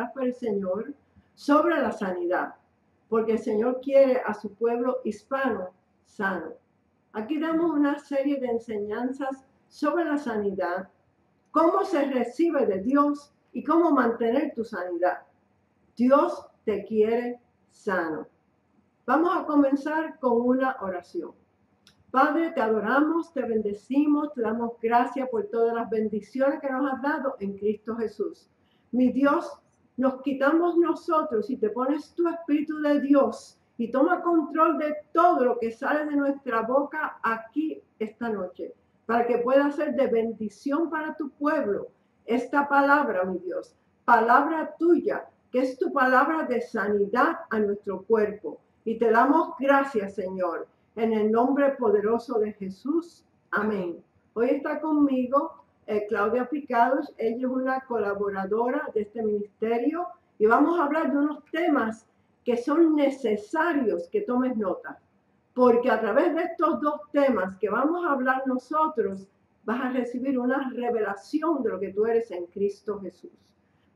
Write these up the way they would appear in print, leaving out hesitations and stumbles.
para el Señor sobre la sanidad, porque el Señor quiere a su pueblo hispano sano. Aquí damos una serie de enseñanzas sobre la sanidad, cómo se recibe de Dios y cómo mantener tu sanidad. Dios te quiere sano. Vamos a comenzar con una oración. Padre, te adoramos, te bendecimos, te damos gracias por todas las bendiciones que nos has dado en Cristo Jesús. Mi Dios, nos quitamos nosotros y te pones tu Espíritu de Dios y toma control de todo lo que sale de nuestra boca aquí esta noche, para que pueda ser de bendición para tu pueblo. Esta palabra, mi Dios, palabra tuya, que es tu palabra de sanidad a nuestro cuerpo. Y te damos gracias, Señor, en el nombre poderoso de Jesús. Amén. Hoy está conmigo Claudia Picados. Ella es una colaboradora de este ministerio y vamos a hablar de unos temas que son necesarios que tomes nota, porque a través de estos dos temas que vamos a hablar nosotros, vas a recibir una revelación de lo que tú eres en Cristo Jesús.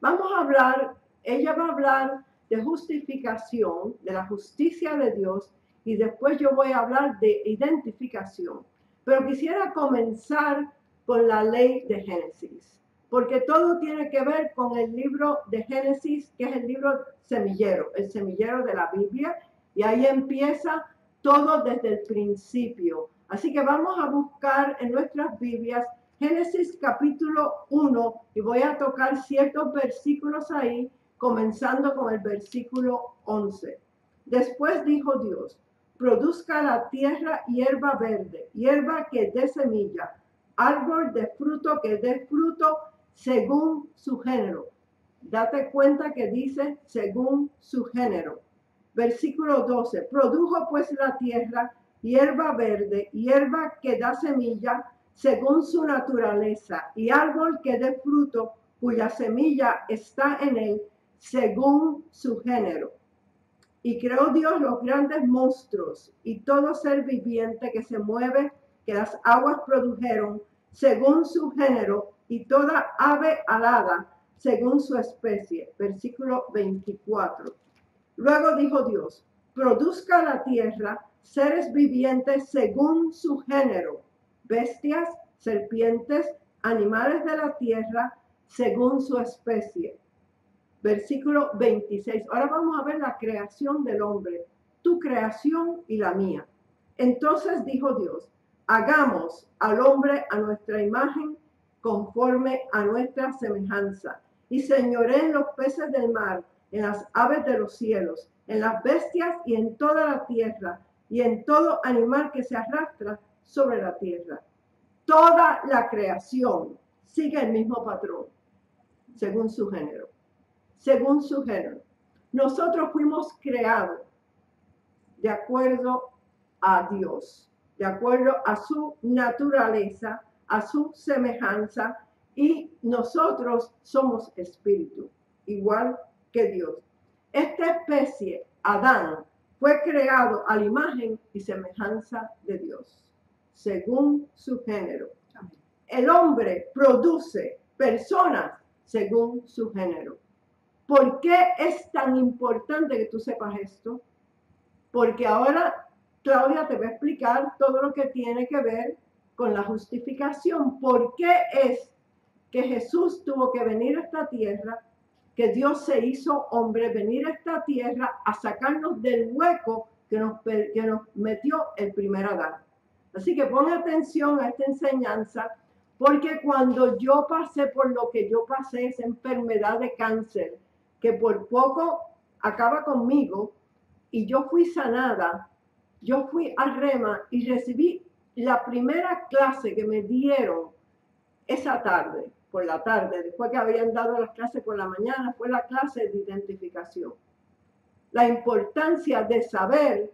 Vamos a hablar, ella va a hablar de justificación, de la justicia de Dios, y después yo voy a hablar de identificación. Pero quisiera comenzar con la ley de Génesis, porque todo tiene que ver con el libro de Génesis, que es el libro semillero, el semillero de la Biblia, y ahí empieza todo desde el principio. Así que vamos a buscar en nuestras Biblias Génesis capítulo 1, y voy a tocar ciertos versículos ahí, comenzando con el versículo 11. Después dijo Dios: produzca la tierra hierba verde, hierba que dé semilla, árbol de fruto que dé fruto según su género. Date cuenta que dice según su género. Versículo 12. Produjo pues la tierra hierba verde, hierba que da semilla según su naturaleza, y árbol que dé fruto cuya semilla está en él según su género. Y creó Dios los grandes monstruos y todo ser viviente que se mueve, que las aguas produjeron, según su género, y toda ave alada, según su especie. Versículo 24. Luego dijo Dios: produzca la tierra seres vivientes según su género, bestias, serpientes, animales de la tierra, según su especie. Versículo 26. Ahora vamos a ver la creación del hombre, tu creación y la mía. Entonces dijo Dios: hagamos al hombre a nuestra imagen, conforme a nuestra semejanza, y señoreen los peces del mar, en las aves de los cielos, en las bestias y en toda la tierra, y en todo animal que se arrastra sobre la tierra. Toda la creación sigue el mismo patrón, según su género. Según su género. Nosotros fuimos creados de acuerdo a Dios, de acuerdo a su naturaleza, a su semejanza, y nosotros somos espíritu, igual que Dios. Esta especie, Adán, fue creado a la imagen y semejanza de Dios, según su género. El hombre produce personas según su género. ¿Por qué es tan importante que tú sepas esto? Porque ahora Claudia te va a explicar todo lo que tiene que ver con la justificación. ¿Por qué es que Jesús tuvo que venir a esta tierra, que Dios se hizo hombre, venir a esta tierra a sacarnos del hueco que nos metió el primer Adán? Así que pon atención a esta enseñanza, porque cuando yo pasé por lo que yo pasé, esa enfermedad de cáncer, que por poco acaba conmigo, y yo fui sanada, yo fui a Rema y recibí la primera clase que me dieron esa tarde, por la tarde, después que habían dado las clases por la mañana, fue la clase de identificación. La importancia de saber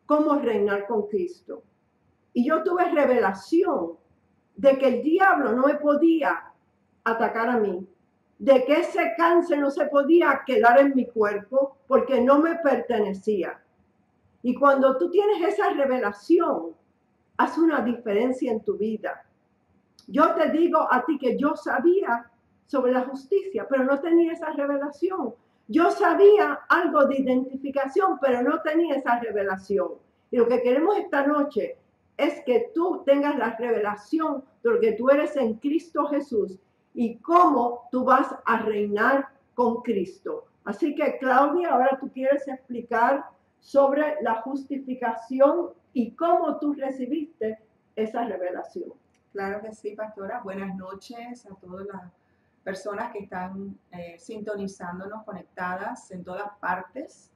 cómo reinar con Cristo. Y yo tuve revelación de que el diablo no me podía atacar a mí, de que ese cáncer no se podía quedar en mi cuerpo porque no me pertenecía. Y cuando tú tienes esa revelación, hace una diferencia en tu vida. Yo te digo a ti que yo sabía sobre la justicia, pero no tenía esa revelación. Yo sabía algo de identificación, pero no tenía esa revelación. Y lo que queremos esta noche es que tú tengas la revelación de lo que tú eres en Cristo Jesús y cómo tú vas a reinar con Cristo. Así que, Claudia, ahora tú quieres explicar sobre la justificación y cómo tú recibiste esa revelación. Claro que sí, pastora. Buenas noches a todas las personas que están sintonizándonos, conectadas en todas partes.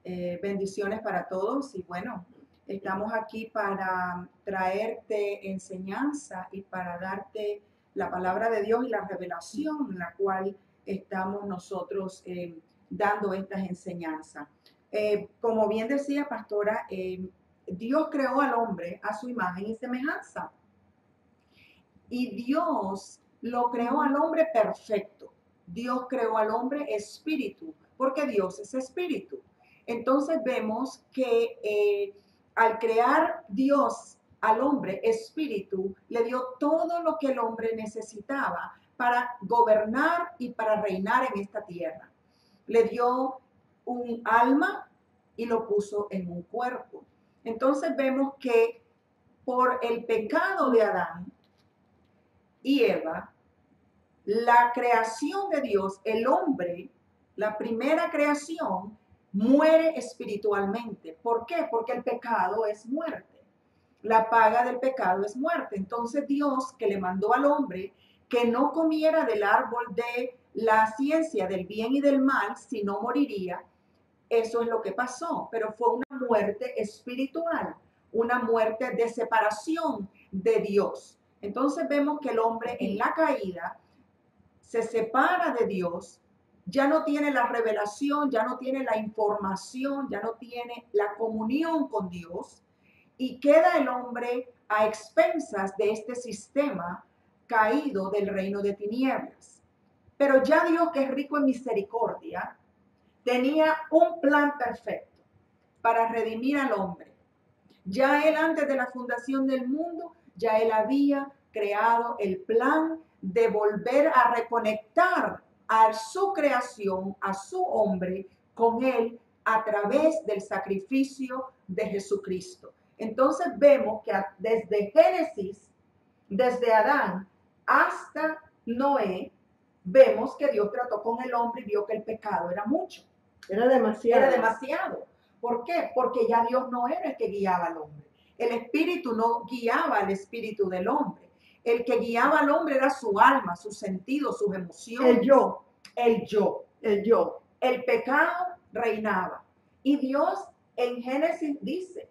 Bendiciones para todos y bueno, estamos aquí para traerte enseñanza y para darte la palabra de Dios y la revelación en la cual estamos nosotros dando estas enseñanzas. Como bien decía, pastora, Dios creó al hombre a su imagen y semejanza. Y Dios lo creó al hombre perfecto. Dios creó al hombre espíritu, porque Dios es espíritu. Entonces vemos que al crear Dios al hombre espíritu, le dio todo lo que el hombre necesitaba para gobernar y para reinar en esta tierra. Le dio un alma y lo puso en un cuerpo. Entonces vemos que por el pecado de Adán y Eva, la creación de Dios, el hombre, la primera creación, muere espiritualmente. ¿Por qué? Porque el pecado es muerte. La paga del pecado es muerte. Entonces Dios, que le mandó al hombre que no comiera del árbol de la ciencia del bien y del mal, si no moriría, eso es lo que pasó. Pero fue una muerte espiritual, una muerte de separación de Dios. Entonces vemos que el hombre en la caída se separa de Dios, ya no tiene la revelación, ya no tiene la información, ya no tiene la comunión con Dios y queda el hombre a expensas de este sistema caído del reino de tinieblas. Pero ya Dios, que es rico en misericordia, tenía un plan perfecto para redimir al hombre. Ya él, antes de la fundación del mundo, ya él había creado el plan de volver a reconectar a su creación, a su hombre, con él a través del sacrificio de Jesucristo. Entonces vemos que desde Génesis, desde Adán hasta Noé, vemos que Dios trató con el hombre y vio que el pecado era mucho. Era demasiado. Era demasiado. ¿Por qué? Porque ya Dios no era el que guiaba al hombre. El espíritu no guiaba al espíritu del hombre. El que guiaba al hombre era su alma, sus sentidos, sus emociones. El yo. El yo. El yo. El pecado reinaba. Y Dios en Génesis dice,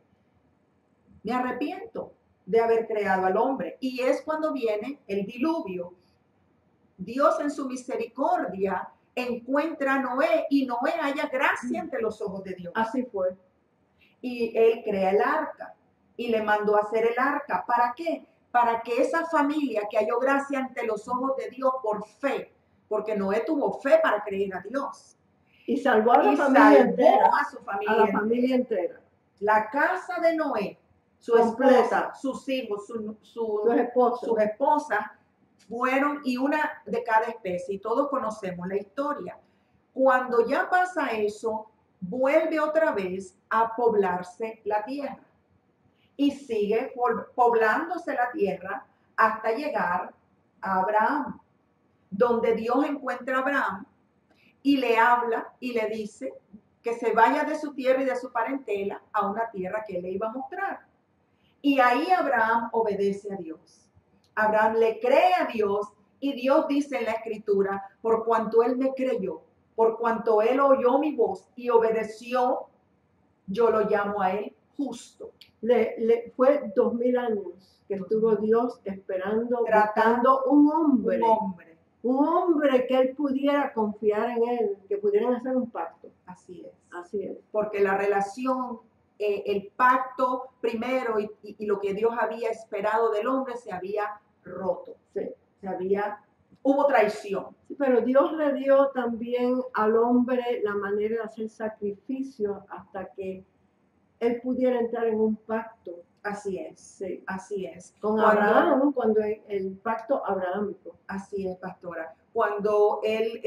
me arrepiento de haber creado al hombre. Y es cuando viene el diluvio. Dios en su misericordia encuentra a Noé y Noé halla gracia ante los ojos de Dios. Así fue. Y él crea el arca y le mandó a hacer el arca. ¿Para qué? Para que esa familia que halló gracia ante los ojos de Dios por fe, porque Noé tuvo fe para creer a Dios. Y salvó a la familia entera. A su familia, a la familia entera. La casa de Noé, su completa, esposa, sus hijos, sus esposas, fueron y una de cada especie, y todos conocemos la historia. Cuando ya pasa eso, vuelve otra vez a poblarse la tierra y sigue poblándose la tierra hasta llegar a Abraham, donde Dios encuentra a Abraham y le habla y le dice que se vaya de su tierra y de su parentela a una tierra que él le iba a mostrar. Y ahí Abraham obedece a Dios. Abraham le cree a Dios y Dios dice en la escritura, por cuanto él me creyó, por cuanto él oyó mi voz y obedeció, yo lo llamo a él justo. Fue 2000 años que estuvo Dios esperando, tratando un hombre que él pudiera confiar en él, que pudieran hacer un pacto. Así es. Así es. Porque la relación, el pacto primero y lo que Dios había esperado del hombre se había roto. Sí. Hubo traición. Sí, pero Dios le dio también al hombre la manera de hacer sacrificio hasta que él pudiera entrar en un pacto Así es, Sí. así es. Con Abraham, cuando el pacto abrahámico. Así es, pastora. Cuando él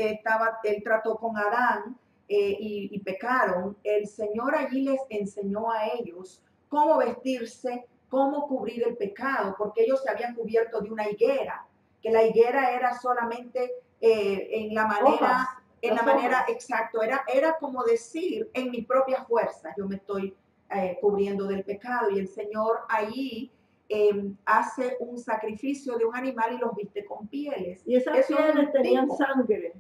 trató con Adán y pecaron, el Señor allí les enseñó a ellos cómo vestirse, cómo cubrir el pecado, porque ellos se habían cubierto de una higuera, que la higuera era solamente en la manera, exacto, era como decir, en mi propia fuerza, yo me estoy cubriendo del pecado, y el Señor allí hace un sacrificio de un animal y los viste con pieles. Y esas pieles tenían sangre.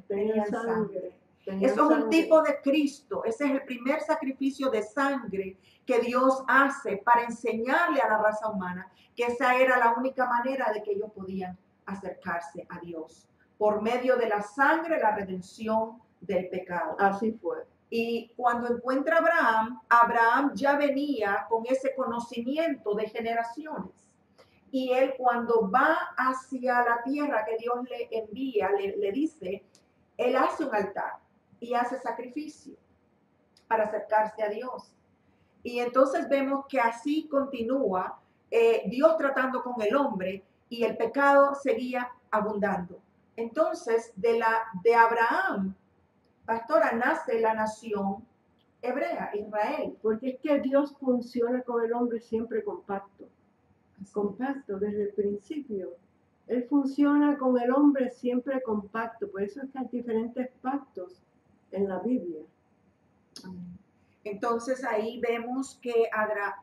Eso es un tipo de Cristo. Ese es el primer sacrificio de sangre que Dios hace para enseñarle a la raza humana que esa era la única manera de que ellos podían acercarse a Dios. Por medio de la sangre, la redención del pecado. Así fue. Y cuando encuentra a Abraham, Abraham ya venía con ese conocimiento de generaciones. Y él cuando va hacia la tierra que Dios le envía, le dice, él hace un altar y hace sacrificio para acercarse a Dios. Y entonces vemos que así continúa Dios tratando con el hombre y el pecado seguía abundando. Entonces, de Abraham, pastora, nace la nación hebrea, Israel. Porque es que Dios funciona con el hombre siempre compacto. Compacto desde el principio. Él funciona con el hombre siempre compacto. Por eso es que hay diferentes pactos en la Biblia. Entonces ahí vemos que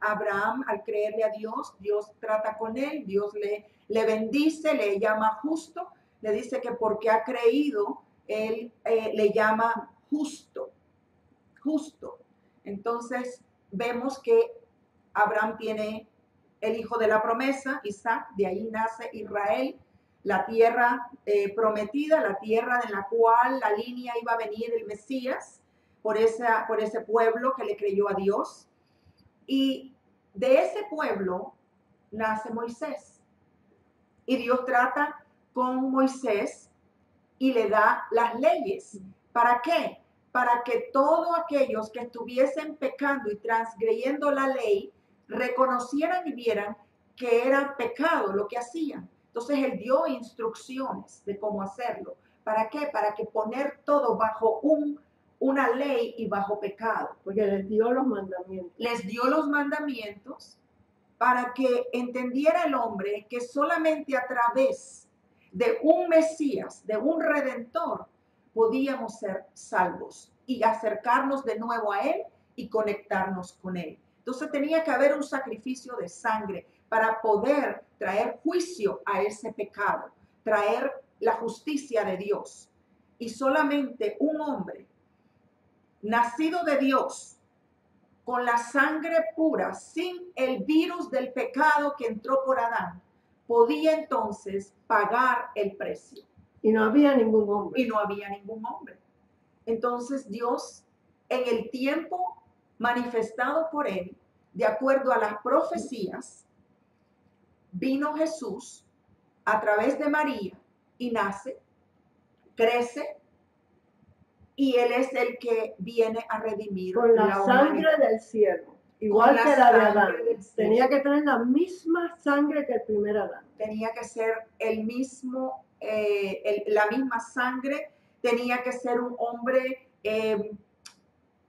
Abraham, al creerle a Dios, Dios trata con él, Dios le bendice, le llama justo, le dice que porque ha creído, él le llama justo. Entonces vemos que Abraham tiene el hijo de la promesa, Isaac, de ahí nace Israel, la tierra prometida, la tierra en la cual la línea iba a venir el Mesías, por ese pueblo que le creyó a Dios. Y de ese pueblo nace Moisés. Y Dios trata con Moisés y le da las leyes. ¿Para qué? Para que todos aquellos que estuviesen pecando y transgrediendo la ley reconocieran y vieran que era pecado lo que hacían. Entonces él dio instrucciones de cómo hacerlo. ¿Para qué? Para que poner todo bajo una ley y bajo pecado. Porque les dio los mandamientos. Les dio los mandamientos para que entendiera el hombre que solamente a través de un Mesías, de un Redentor, podíamos ser salvos y acercarnos de nuevo a Él y conectarnos con Él. Entonces tenía que haber un sacrificio de sangre para poder traer juicio a ese pecado, traer la justicia de Dios. Y solamente un hombre nacido de Dios, con la sangre pura, sin el virus del pecado que entró por Adán, podía entonces pagar el precio. Y no había ningún hombre. Y no había ningún hombre. Entonces Dios, en el tiempo manifestado por él, de acuerdo a las profecías, vino Jesús a través de María y nace, crece, y él es el que viene a redimir con la sangre del siervo, igual que la de Adán. Tenía que tener la misma sangre que el primer Adán. Tenía que ser el mismo, la misma sangre. Tenía que ser un hombre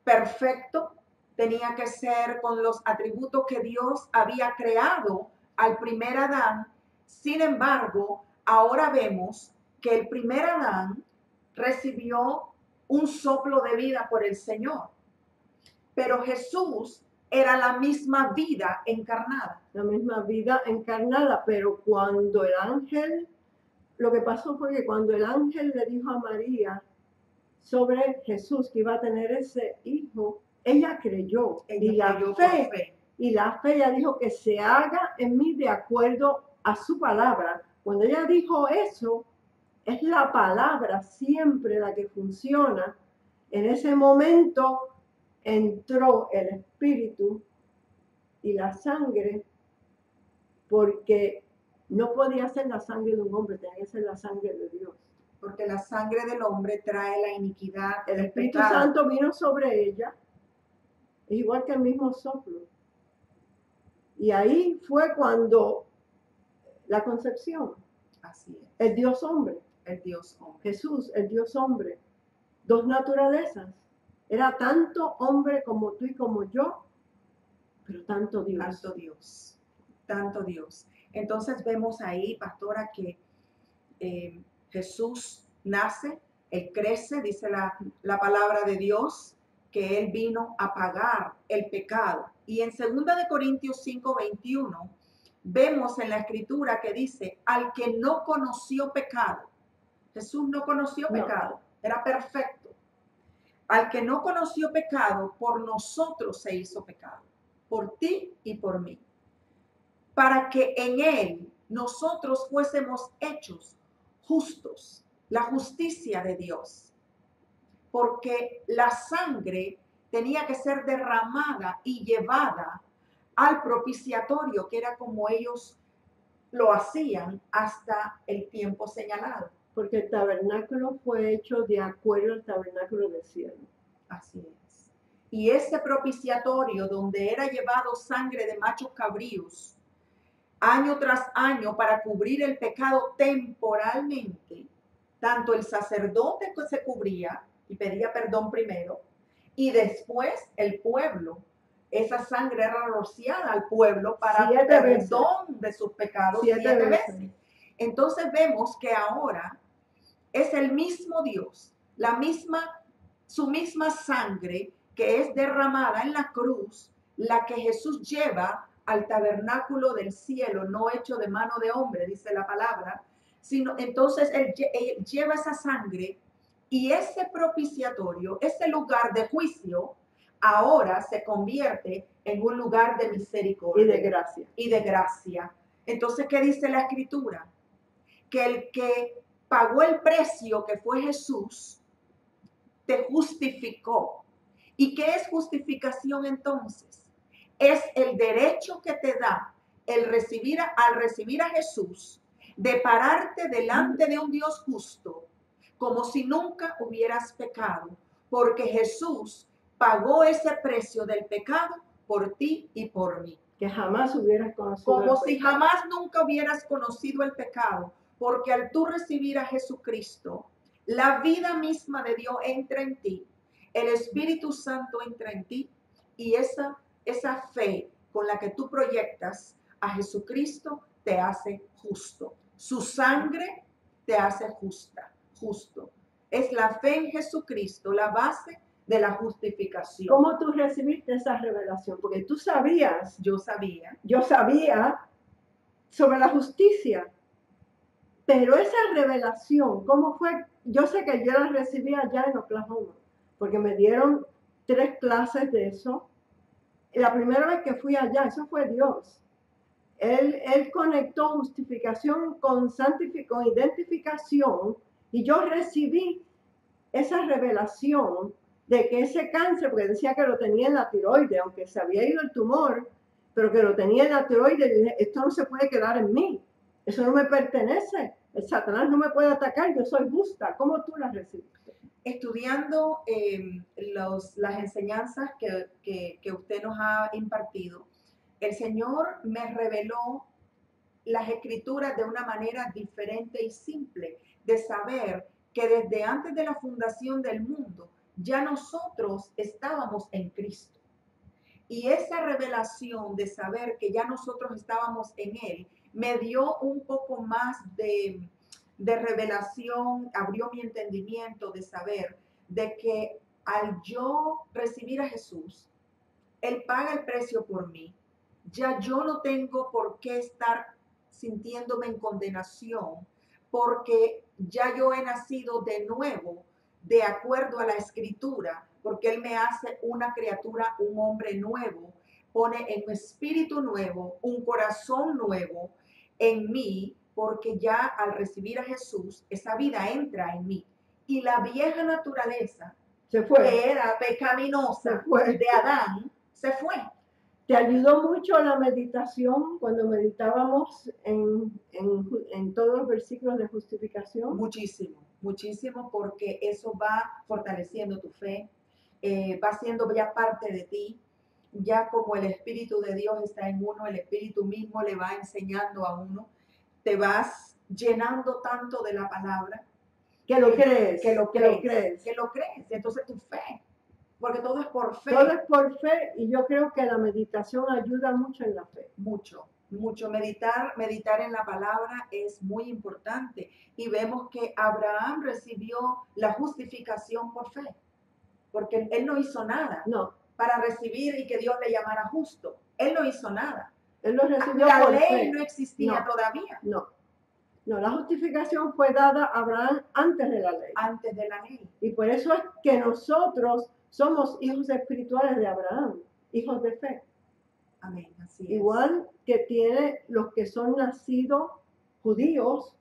perfecto. Tenía que ser con los atributos que Dios había creado al primer Adán. Sin embargo, ahora vemos que el primer Adán recibió un soplo de vida por el Señor. Pero Jesús era la misma vida encarnada. La misma vida encarnada, pero cuando el ángel, lo que pasó fue que cuando el ángel le dijo a María sobre Jesús que iba a tener ese hijo, ella creyó. Y la fe, ella dijo que se haga en mí de acuerdo a su palabra. Cuando ella dijo eso, es la palabra siempre la que funciona. En ese momento entró el Espíritu y la sangre, porque no podía ser la sangre de un hombre, tenía que ser la sangre de Dios. Porque la sangre del hombre trae la iniquidad. El Espíritu Santo vino sobre ella, igual que el mismo soplo. Y ahí fue cuando la concepción, Así es. el Dios hombre, El Dios hombre. Jesús, el Dios hombre, dos naturalezas. Era tanto hombre como tú y como yo, pero tanto Dios. Tanto Dios. Tanto Dios. Entonces vemos ahí, pastora, que Jesús nace, Él crece, dice la palabra de Dios, que Él vino a pagar el pecado. Y en 2 de Corintios 5:21 vemos en la escritura que dice, al que no conoció pecado, Jesús no conoció pecado, era perfecto. Al que no conoció pecado, por nosotros se hizo pecado, por ti y por mí, para que en Él nosotros fuésemos hechos justos, la justicia de Dios, porque la sangre tenía que ser derramada y llevada al propiciatorio, que era como ellos lo hacían hasta el tiempo señalado. Porque el tabernáculo fue hecho de acuerdo al tabernáculo del cielo. Así es. Y ese propiciatorio donde era llevado sangre de machos cabríos, año tras año, para cubrir el pecado temporalmente, tanto el sacerdote que se cubría y pedía perdón primero, y después el pueblo, esa sangre era rociada al pueblo para perdón de sus pecados 7 veces. Entonces vemos que ahora es el mismo Dios, su misma sangre que es derramada en la cruz, la que Jesús lleva al tabernáculo del cielo, no hecho de mano de hombre, dice la palabra, sino entonces él lleva esa sangre y ese propiciatorio, ese lugar de juicio, ahora se convierte en un lugar de misericordia y de gracia. Y de gracia. Entonces, ¿qué dice la Escritura? Que el que pagó el precio, que fue Jesús, te justificó. ¿Y qué es justificación entonces? Es el derecho que te da al recibir a Jesús, de pararte delante de un Dios justo, como si nunca hubieras pecado, porque Jesús pagó ese precio del pecado por ti y por mí. Que jamás hubieras conocido. Como si jamás nunca hubieras conocido el pecado, porque al tú recibir a Jesucristo, la vida misma de Dios entra en ti, el Espíritu Santo entra en ti, y esa fe con la que tú proyectas a Jesucristo te hace justo. Su sangre te hace justo. Es la fe en Jesucristo, la base de la justificación. ¿Cómo tú recibiste esa revelación? Porque tú sabías. Yo sabía sobre la justicia. Pero esa revelación, ¿cómo fue? Yo sé que yo la recibí allá en Oklahoma, porque me dieron 3 clases de eso. Y la primera vez que fui allá, eso fue Dios. Él conectó justificación con identificación, y yo recibí esa revelación de que ese cáncer, porque decía que lo tenía en la tiroides, aunque se había ido el tumor, pero que lo tenía en la tiroides, y dije, esto no se puede quedar en mí, eso no me pertenece, el Satanás no me puede atacar, yo soy justa. ¿Cómo tú la recibiste? Estudiando las enseñanzas que usted nos ha impartido, el Señor me reveló las escrituras de una manera diferente y simple, de saber que desde antes de la fundación del mundo, ya nosotros estábamos en Cristo. Y esa revelación de saber que ya nosotros estábamos en Él, me dio un poco más de revelación, abrió mi entendimiento de saber de que al yo recibir a Jesús, Él paga el precio por mí. Ya yo no tengo por qué estar sintiéndome en condenación, porque ya yo he nacido de nuevo, de acuerdo a la Escritura, porque Él me hace una criatura, un hombre nuevo, pone en mi espíritu nuevo, un corazón nuevo en mí, porque ya al recibir a Jesús, esa vida entra en mí. Y la vieja naturaleza, se fue, que era pecaminosa de Adán, se fue. ¿Te ayudó mucho la meditación cuando meditábamos en todos los versículos de justificación? Muchísimo, muchísimo, porque eso va fortaleciendo tu fe, va siendo ya parte de ti. ya como el Espíritu de Dios está en uno, el Espíritu mismo le va enseñando a uno, te vas llenando tanto de la palabra Que lo crees, que lo que lo crees, crees. que lo crees. Entonces tu fe, porque todo es por fe. Todo es por fe y yo creo que la meditación ayuda mucho en la fe. Mucho, mucho. Meditar en la palabra es muy importante. Y vemos que Abraham recibió la justificación por fe, porque él no hizo nada No, para recibir y que Dios le llamara justo. Él no hizo nada. él lo recibió La por ley fe. no existía No. todavía No, no, la justificación fue dada a Abraham antes de la ley. antes de la ley. Y por eso es que nosotros somos hijos espirituales de Abraham, hijos de fe. Amén, así es. Igual que tiene los que son nacidos judíos,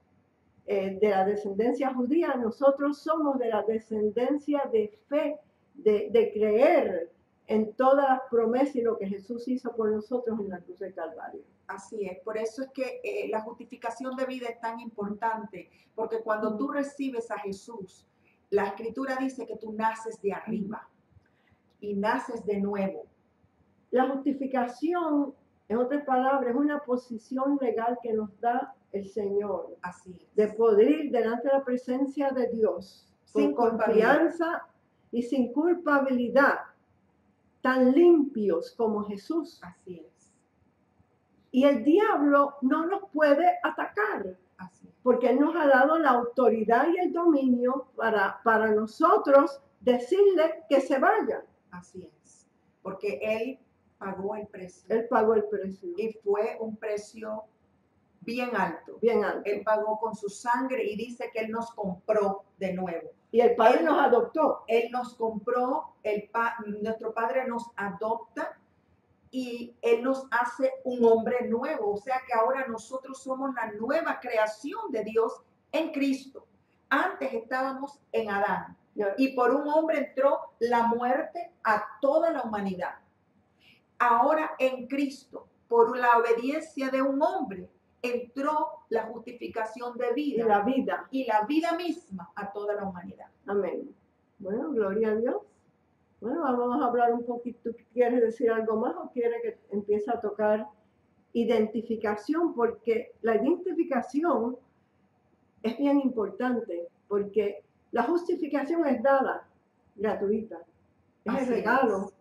de la descendencia judía, nosotros somos de la descendencia de fe, de creer en todas las promesas y lo que Jesús hizo por nosotros en la cruz del Calvario. Así es, por eso es que la justificación de vida es tan importante, porque cuando tú recibes a Jesús, la Escritura dice que tú naces de arriba y naces de nuevo. La justificación, en otras palabras, es una posición legal que nos da el Señor, Así es. de poder ir delante de la presencia de Dios Sin con confianza y sin culpabilidad, tan limpios como Jesús. Así es. Y el diablo no nos puede atacar, Así es. porque Él nos ha dado la autoridad y el dominio para nosotros decirle que se vaya. Así es, porque Él pagó el precio. Él pagó el precio. Y fue un precio bien alto. Bien alto. Él pagó con su sangre y dice que Él nos compró de nuevo. Y el Padre nos adoptó. Él nos compró, nuestro Padre nos adopta y Él nos hace un hombre nuevo. O sea que ahora nosotros somos la nueva creación de Dios en Cristo. Antes estábamos en Adán y por un hombre entró la muerte a toda la humanidad. Ahora en Cristo, por la obediencia de un hombre, entró la justificación de vida. Y la vida misma a toda la humanidad. Amén. Bueno, gloria a Dios. Bueno, vamos a hablar un poquito. ¿Quieres decir algo más o quieres que empiece a tocar identificación? Porque la identificación es bien importante, porque la justificación es dada gratuita. Es el regalo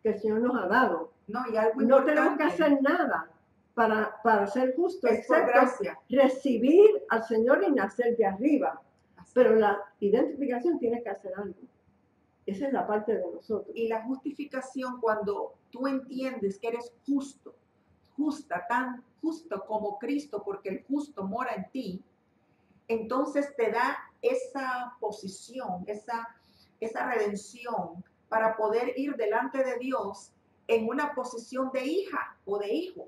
que el Señor nos ha dado. No tenemos que hacer nada para ser justos, excepto recibir al Señor y nacer de arriba. Pero la identificación tiene que hacer algo. Esa es la parte de nosotros. Y la justificación, cuando tú entiendes que eres justo, tan justo como Cristo, porque el justo mora en ti, entonces te da esa posición, esa redención para poder ir delante de Dios en una posición de hija o de hijo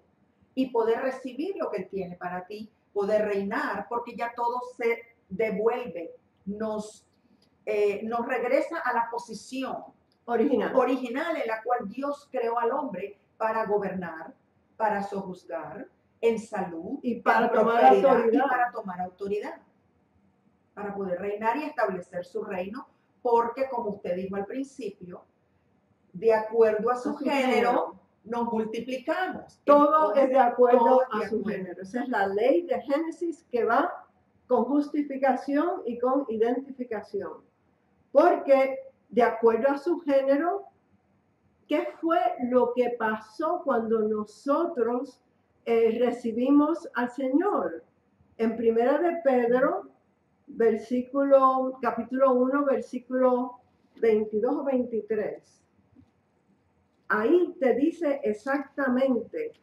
y poder recibir lo que Él tiene para ti, poder reinar, porque ya todo se devuelve, nos regresa a la posición original en la cual Dios creó al hombre para gobernar, para sojuzgar, en salud y para tomar autoridad, para poder reinar y establecer su reino, porque como usted dijo al principio, de acuerdo a su género, nos multiplicamos. Todo es de acuerdo a su género. Esa es la ley de Génesis que va con justificación y con identificación. Porque de acuerdo a su género, ¿qué fue lo que pasó cuando nosotros recibimos al Señor? En Primera de Pedro, capítulo 1, versículo 22 o 23. Ahí te dice exactamente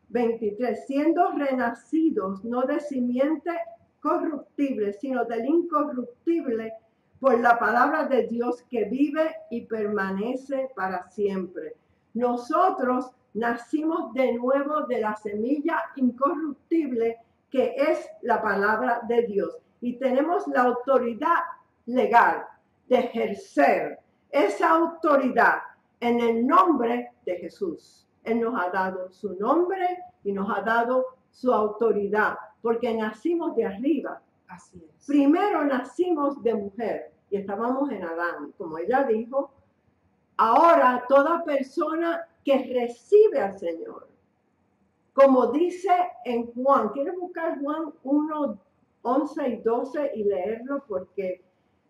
23, siendo renacidos no de simiente corruptible, sino del incorruptible, por la palabra de Dios que vive y permanece para siempre. Nosotros nacimos de nuevo de la semilla incorruptible que es la palabra de Dios. Y tenemos la autoridad legal de ejercer esa autoridad en el nombre de Jesús. Él nos ha dado su nombre y nos ha dado su autoridad, porque nacimos de arriba. Así es. Primero nacimos de mujer y estábamos en Adán, como ella dijo. Ahora toda persona que recibe al Señor. Como dice en Juan, ¿quieres buscar Juan 1, 11 y 12 y leerlo? Porque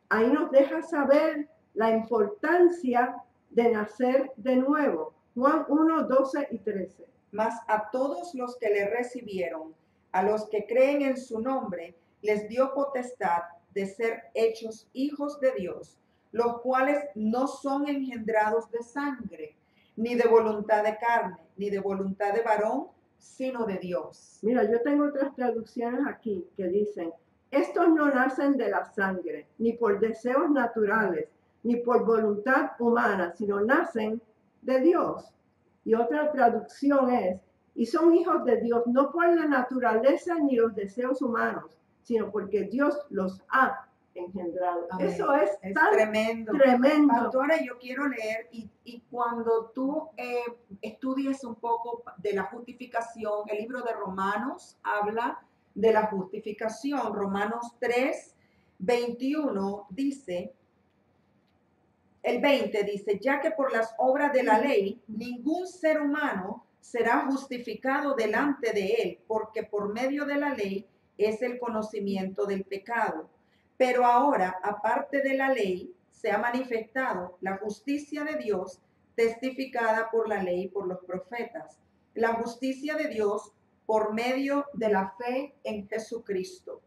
ahí nos deja saber la importancia de nacer de nuevo. Juan 1, 12 y 13. Mas a todos los que le recibieron, a los que creen en su nombre, les dio potestad de ser hechos hijos de Dios, los cuales no son engendrados de sangre, ni de voluntad de carne, ni de voluntad de varón, sino de Dios. Mira, yo tengo otras traducciones aquí que dicen, estos no nacen de la sangre, ni por deseos naturales, ni por voluntad humana, sino nacen de Dios. Y otra traducción es, y son hijos de Dios no por la naturaleza ni los deseos humanos, sino porque Dios los ha engendrado. Amén. Eso es tan tremendo. tremendo. Pastora, yo quiero leer y cuando tú estudies un poco de la justificación, el libro de Romanos habla de la justificación. Romanos 3, 21 dice, el 20 dice, ya que por las obras de la ley ningún ser humano será justificado delante de él, porque por medio de la ley es el conocimiento del pecado. Pero ahora, aparte de la ley, se ha manifestado la justicia de Dios, testificada por la ley y por los profetas. La justicia de Dios por medio de la fe en Jesucristo,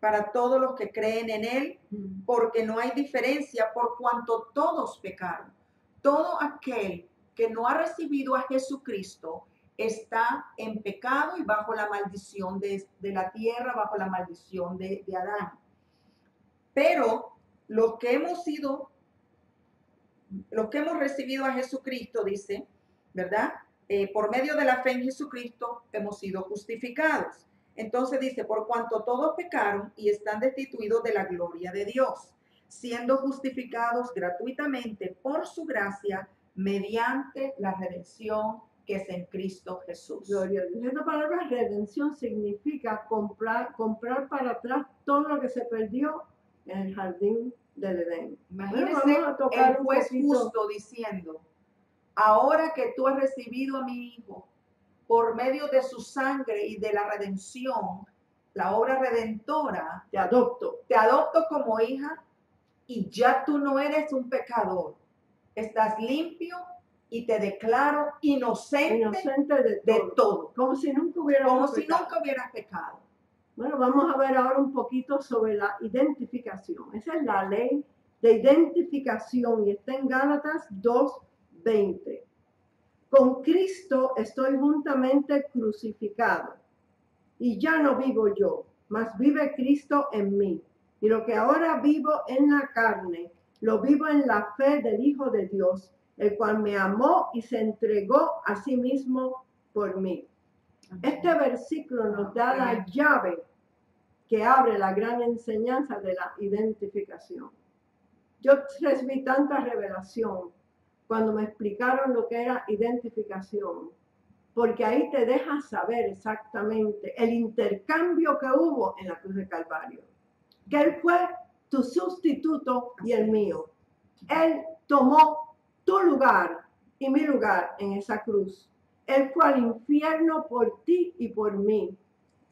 para todos los que creen en Él, porque no hay diferencia por cuanto todos pecaron. Todo aquel que no ha recibido a Jesucristo está en pecado y bajo la maldición de la tierra, bajo la maldición de Adán. Pero los que hemos recibido a Jesucristo, dice, ¿verdad? Por medio de la fe en Jesucristo hemos sido justificados. Entonces dice, por cuanto todos pecaron y están destituidos de la gloria de Dios, siendo justificados gratuitamente por su gracia mediante la redención que es en Cristo Jesús. Gloria a Dios. Esta palabra redención significa comprar para atrás todo lo que se perdió en el jardín del Edén. Imagínense vamos a tocar el juez un poquito. justo diciendo, ahora que tú has recibido a mi hijo por medio de su sangre y de la redención, la obra redentora, te adopto como hija y ya tú no eres un pecador. Estás limpio y te declaro inocente de todo. Como si nunca hubieras pecado. Bueno, vamos a ver ahora un poquito sobre la identificación. Esa es la ley de identificación y está en Gálatas 2:20. Con Cristo estoy juntamente crucificado y ya no vivo yo, mas vive Cristo en mí. Y lo que ahora vivo en la carne, lo vivo en la fe del Hijo de Dios, el cual me amó y se entregó a sí mismo por mí. Este versículo nos da la llave que abre la gran enseñanza de la identificación. Yo recibí tanta revelación cuando me explicaron lo que era identificación, porque ahí te deja saber exactamente el intercambio que hubo en la cruz de Calvario, que Él fue tu sustituto y el mío. Él tomó tu lugar y mi lugar en esa cruz. Él fue al infierno por ti y por mí.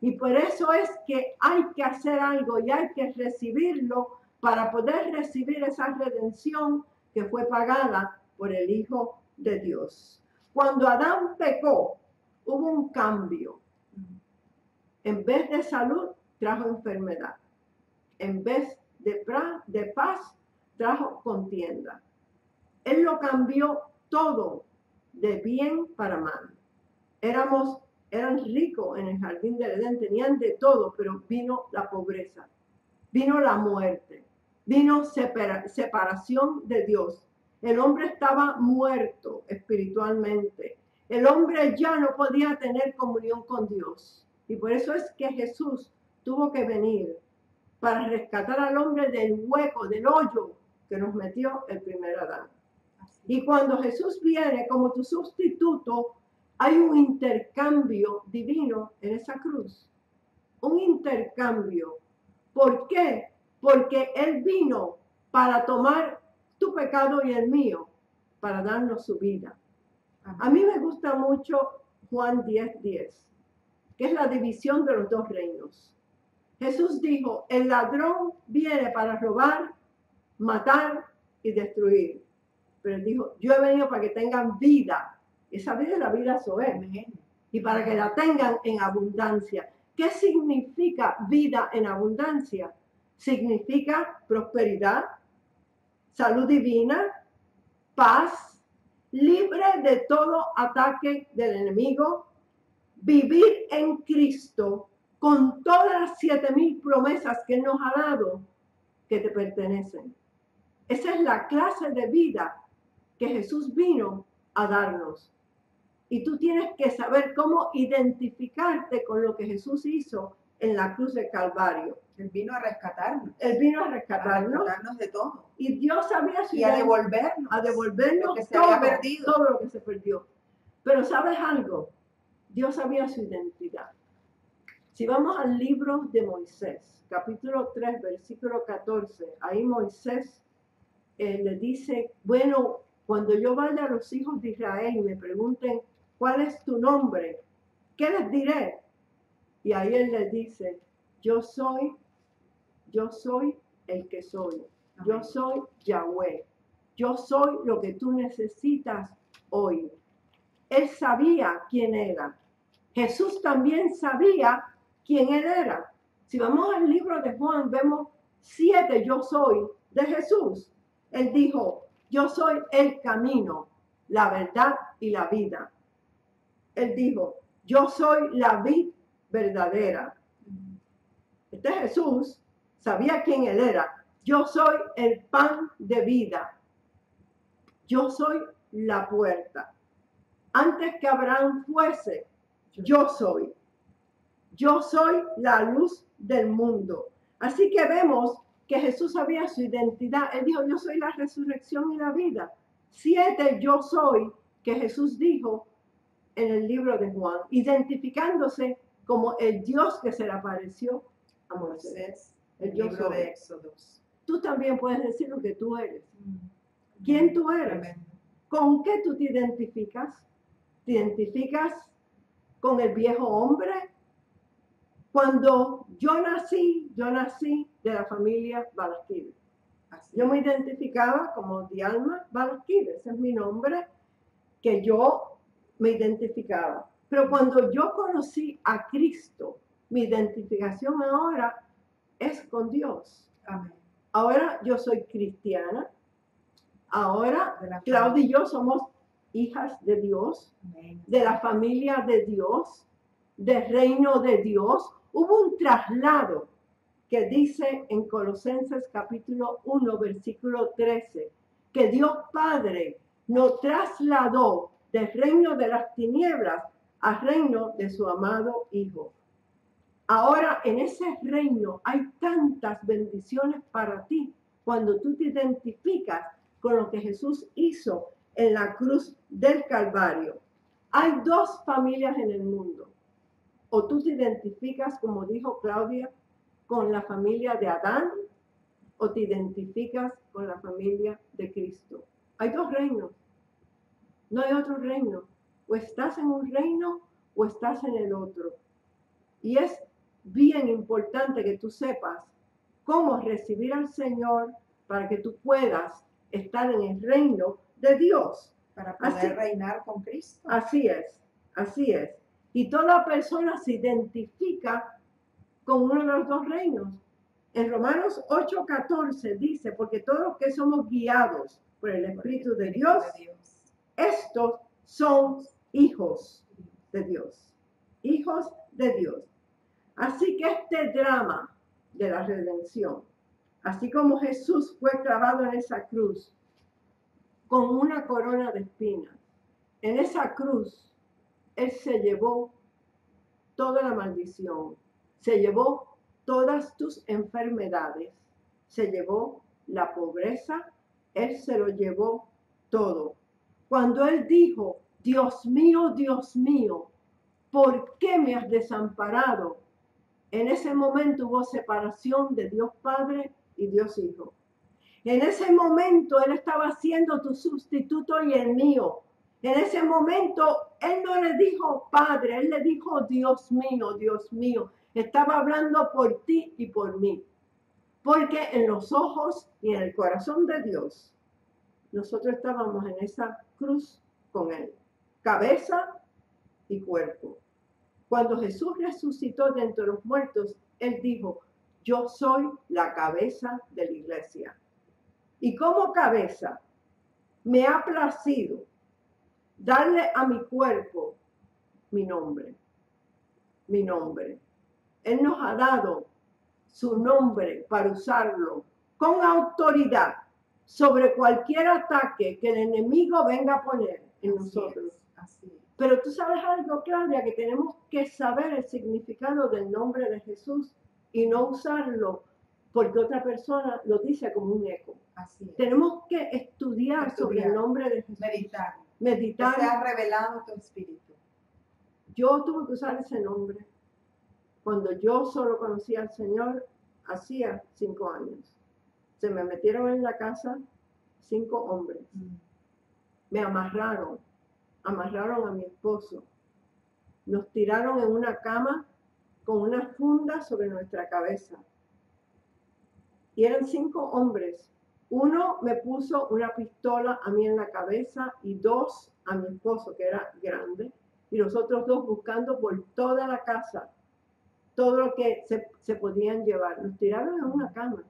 Y por eso es que hay que hacer algo y hay que recibirlo para poder recibir esa redención que fue pagada por el Hijo de Dios. Cuando Adán pecó, hubo un cambio. En vez de salud, trajo enfermedad. En vez de paz, trajo contienda. Él lo cambió todo de bien para mal. Eran ricos en el jardín del Edén, tenían de todo, pero vino la pobreza, vino la muerte, vino separación de Dios. El hombre estaba muerto espiritualmente. El hombre ya no podía tener comunión con Dios. Y por eso es que Jesús tuvo que venir para rescatar al hombre del hueco, del hoyo que nos metió el primer Adán. Y cuando Jesús viene como tu sustituto, hay un intercambio divino en esa cruz. Un intercambio. ¿Por qué? Porque Él vino para tomar tu pecado y el mío, para darnos su vida. Amén. A mí me gusta mucho Juan 10:10, que es la división de los dos reinos. Jesús dijo, el ladrón viene para robar, matar y destruir. Pero él dijo, yo he venido para que tengan vida. Esa vida es la vida Zoé. Amén. Y para que la tengan en abundancia. ¿Qué significa vida en abundancia? Significa prosperidad, salud divina, paz, libre de todo ataque del enemigo, vivir en Cristo con todas las 7,000 promesas que Él nos ha dado que te pertenecen. Esa es la clase de vida que Jesús vino a darnos. Y tú tienes que saber cómo identificarte con lo que Jesús hizo en la cruz del Calvario. Él vino a rescatarnos. Él vino a A rescatarnos. rescatarnos de todo. Y Dios sabía su Y a identidad, devolvernos. a devolvernos lo que se había todo, perdido. todo lo que se perdió. Pero ¿sabes algo? Dios sabía su identidad. Si vamos al libro de Moisés, capítulo 3, versículo 14, ahí Moisés le dice, bueno, cuando yo vaya a los hijos de Israel y me pregunten, ¿cuál es tu nombre? ¿Qué les diré? Y ahí él les dice, yo soy el que soy. Yo Amén. soy Yahweh. Yo soy lo que tú necesitas hoy. Él sabía quién era. Jesús también sabía quién él era. Si vamos al libro de Juan, vemos 7 yo soy de Jesús. Él dijo, yo soy el camino, la verdad y la vida. Él dijo, yo soy la vid verdadera. Este Jesús sabía quién él era. Yo soy el pan de vida. Yo soy la puerta. Antes que Abraham fuese, yo soy. Yo soy la luz del mundo. Así que vemos que Jesús sabía su identidad. Él dijo, yo soy la resurrección y la vida. 7 yo soy que Jesús dijo en el libro de Juan, identificándose como el Dios que se le apareció a Moisés. Moisés, El el yo libro soy. de Éxodos. Tú también puedes decir lo que tú eres. ¿Quién tú eres? Tremendo. ¿Con qué tú te identificas? ¿Te identificas con el viejo hombre? Cuando yo nací de la familia Balasquide. Así Yo me es. identificaba como Dialma Balasquide, ese es mi nombre, que yo me identificaba. Pero cuando yo conocí a Cristo, mi identificación ahora es con Dios. Amén. Ahora yo soy cristiana. Ahora De la Claudia y yo somos hijas de Dios, Amén. de la familia de Dios, del reino de Dios. Hubo un traslado que dice en Colosenses capítulo 1, versículo 13, que Dios Padre nos trasladó del reino de las tinieblas al reino de su amado Hijo. Ahora en ese reino hay tantas bendiciones para ti cuando tú te identificas con lo que Jesús hizo en la cruz del Calvario. Hay 2 familias en el mundo. O tú te identificas, como dijo Claudia, con la familia de Adán, o te identificas con la familia de Cristo. Hay 2 reinos. No hay otro reino. O estás en un reino o estás en el otro. Y es bien importante que tú sepas cómo recibir al Señor para que tú puedas estar en el reino de Dios. Para poder Así- reinar con Cristo. Así es, así es. Y toda persona se identifica con uno de los 2 reinos. En Romanos 8:14 dice, porque todos los que somos guiados por el Espíritu de Dios, estos son hijos de Dios. Hijos de Dios. Así que este drama de la redención, así como Jesús fue clavado en esa cruz con una corona de espinas, en esa cruz Él se llevó toda la maldición, se llevó todas tus enfermedades, se llevó la pobreza, Él se lo llevó todo. Cuando Él dijo, Dios mío, ¿por qué me has desamparado? En ese momento hubo separación de Dios Padre y Dios Hijo. En ese momento Él estaba siendo tu sustituto y el mío. En ese momento, él no le dijo Padre, él le dijo Dios mío, Dios mío. Estaba hablando por ti y por mí. Porque en los ojos y en el corazón de Dios, nosotros estábamos en esa cruz con él. Cabeza y cuerpo. Cuando Jesús resucitó de entre los muertos, él dijo, yo soy la cabeza de la iglesia. Y como cabeza, me ha placido darle a mi cuerpo mi nombre. Mi nombre. Él nos ha dado su nombre para usarlo con autoridad sobre cualquier ataque que el enemigo venga a poner en nosotros. Así es. Pero tú sabes algo, Claudia, que tenemos que saber el significado del nombre de Jesús y no usarlo porque otra persona lo dice como un eco. Así es. Tenemos que estudiar sobre el nombre de Jesús. Meditar. Que sea revelado tu espíritu. Yo tuve que usar ese nombre cuando yo solo conocía al Señor hacía 5 años. Se me metieron en la casa 5 hombres. Me amarraron a mi esposo. Nos tiraron en una cama con una funda sobre nuestra cabeza. Y eran 5 hombres. Uno me puso una pistola a mí en la cabeza y 2 a mi esposo, que era grande. Y los otros 2 buscando por toda la casa todo lo que se podían llevar. Nos tiraron en una cama.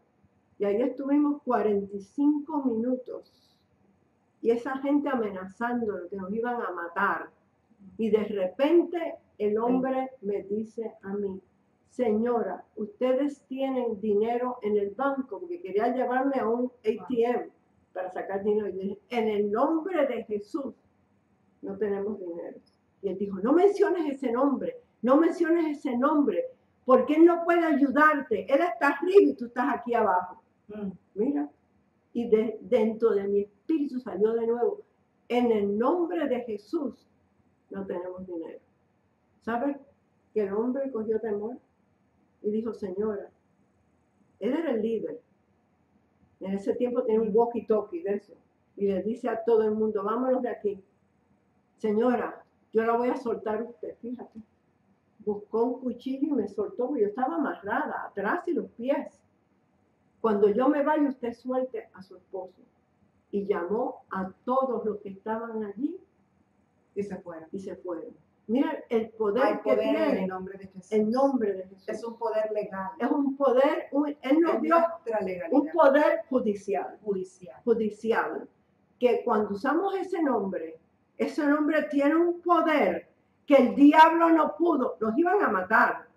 Y ahí estuvimos 45 minutos. Y esa gente amenazándonos que nos iban a matar. Y de repente el hombre me dice a mí, señora, ustedes tienen dinero en el banco, porque quería llevarme a un ATM para sacar dinero. Y yo dije, en el nombre de Jesús no tenemos dinero. Y él dijo, no menciones ese nombre, no menciones ese nombre, porque él no puede ayudarte. Él está arriba y tú estás aquí abajo. Mira, y dentro de mi espíritu salió de nuevo, en el nombre de Jesús no tenemos dinero. ¿Sabes? Que el hombre cogió temor y dijo, señora, él era el líder. En ese tiempo tenía un walkie-talkie de eso. Y le dice a todo el mundo, vámonos de aquí. Señora, yo la voy a soltar a usted, fíjate. Buscó un cuchillo y me soltó, porque yo estaba amarrada, atrás y los pies. Cuando yo me vaya, usted suelte a su esposo. Y llamó a todos los que estaban allí. Y se fueron. Mira el poder que tiene en el nombre de Jesús. El nombre de Jesús. Es un poder legal. Es un poder, Él nos dio un poder judicial. Que cuando usamos ese nombre tiene un poder que el diablo no pudo. Nos iban a matar.